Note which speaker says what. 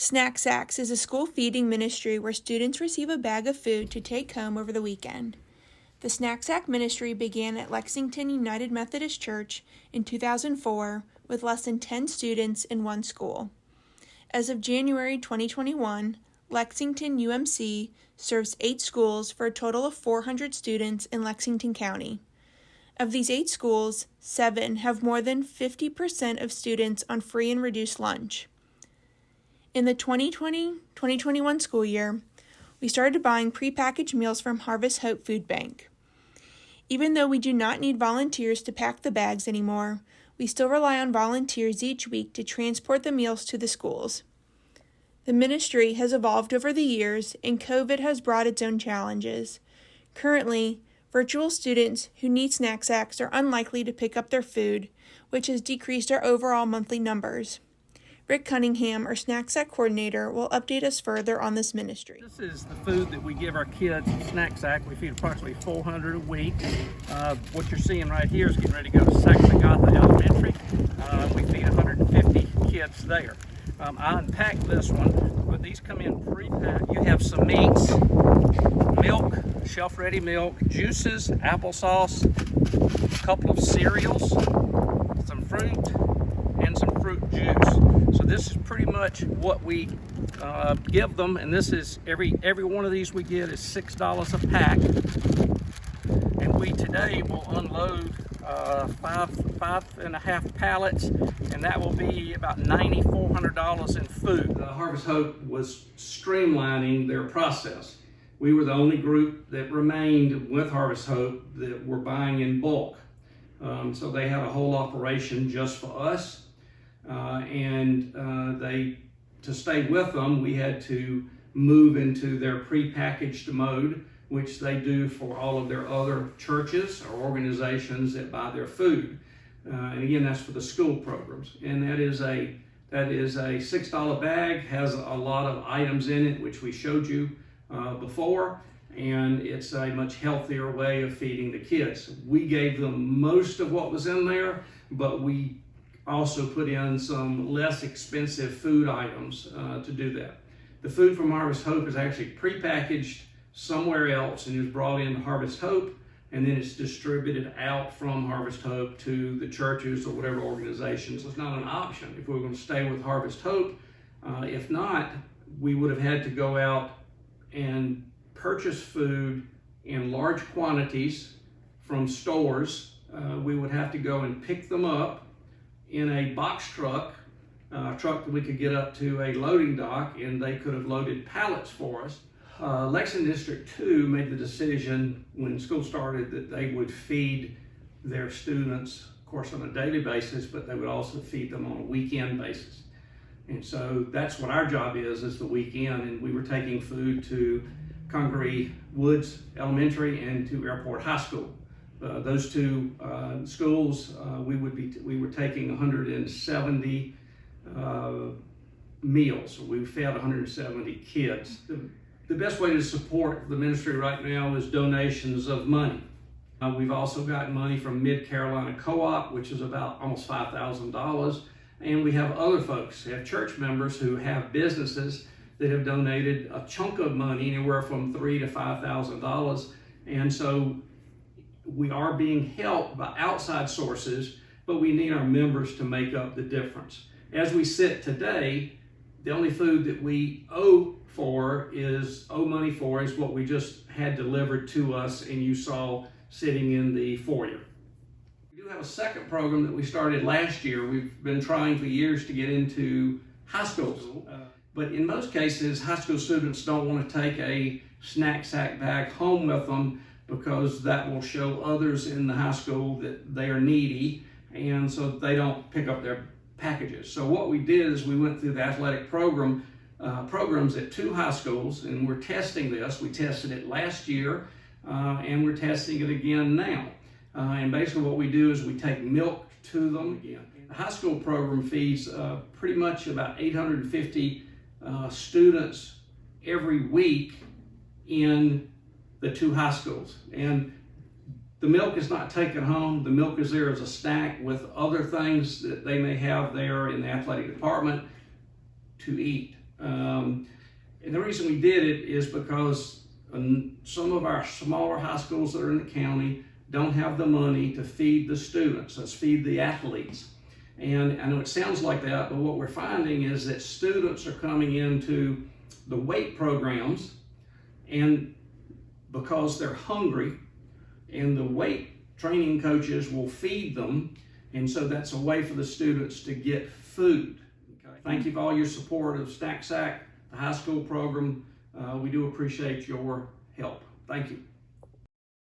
Speaker 1: Snack Sacks is a school feeding ministry where students receive a bag of food to take home over the weekend. The Snack Sack ministry began at Lexington United Methodist Church in 2004 with less than 10 students in one school. As of January 2021, Lexington UMC serves 8 schools for a total of 400 students in Lexington County. Of these 8 schools, 7 have more than 50% of students on free and reduced lunch. In the 2020-2021 school year, we started buying prepackaged meals from Harvest Hope Food Bank. Even though we do not need volunteers to pack the bags anymore, we still rely on volunteers each week to transport the meals to the schools. The ministry has evolved over the years, and COVID has brought its own challenges. Currently, virtual students who need snack sacks are unlikely to pick up their food, which has decreased our overall monthly numbers. Rick Cunningham, our Snack Sack coordinator, will update us further on this ministry.
Speaker 2: This is the food that we give our kids in Snack Sack. We feed approximately 400 a week. What you're seeing right here is getting ready to go to Saxagatha Elementary. We feed 150 kids there. I unpacked this one, but these come in pre-packed. You have some meats, milk, shelf-ready milk, juices, applesauce, a couple of cereals, some fruit, and some fruit juice. So this is pretty much what we give them, and this is every one of these we get is $6 a pack. And we today will unload 5.5 pallets, and that will be about $9,400 in food. Harvest Hope was streamlining their process. We were the only group that remained with Harvest Hope that were buying in bulk. So they had a whole operation just for us. To stay with them, we had to move into their prepackaged mode, which they do for all of their other churches or organizations that buy their food. And again, that's for the school programs. And that is a $6 bag, has a lot of items in it, which we showed you before. And it's a much healthier way of feeding the kids. We gave them most of what was in there, but we also put in some less expensive food items to do that. The food from Harvest Hope is actually prepackaged somewhere else and is brought into Harvest Hope, and then it's distributed out from Harvest Hope to the churches or whatever organizations. It's not an option if we were going to stay with Harvest Hope. If not, we would have had to go out and purchase food in large quantities from stores. We would have to go and pick them up in a box truck, a truck that we could get up to a loading dock, and they could have loaded pallets for us. Lexington District 2 made the decision when school started that they would feed their students, of course, on a daily basis, but they would also feed them on a weekend basis. And so that's what our job is the weekend, and we were taking food to Congaree Woods Elementary and to Airport High School. Those two schools, we were taking 170 meals. We fed 170 kids. The best way to support the ministry right now is donations of money. We've also gotten money from Mid-Carolina Co-op, which is about almost $5,000. And we have other folks, we have church members who have businesses that have donated a chunk of money, anywhere from $3,000 to $5,000. And so we are being helped by outside sources, but we need our members to make up the difference. As we sit today, the only food that we owe money for is what we just had delivered to us and you saw sitting in the foyer. We do have a second program that we started last year. We've been trying for years to get into high schools. But in most cases, high school students don't want to take a snack sack bag home with them because that will show others in the high school that they are needy, and so they don't pick up their packages. So what we did is we went through the athletic programs at 2 high schools, and we're testing this. We tested it last year, and we're testing it again now. And basically what we do is we take milk to them again. The high school program feeds pretty much about 850 students every week in the 2 high schools. And the milk is not taken home. The milk is there as a snack with other things that they may have there in the athletic department to eat. And the reason we did it is because some of our smaller high schools that are in the county don't have the money to feed the students, let's feed the athletes. And I know it sounds like that, but what we're finding is that students are coming into the weight programs, and because they're hungry, and the weight training coaches will feed them, and so that's a way for the students to get food. Okay. Thank you for all your support of Snack Sack, the high school program. We do appreciate your help. Thank you.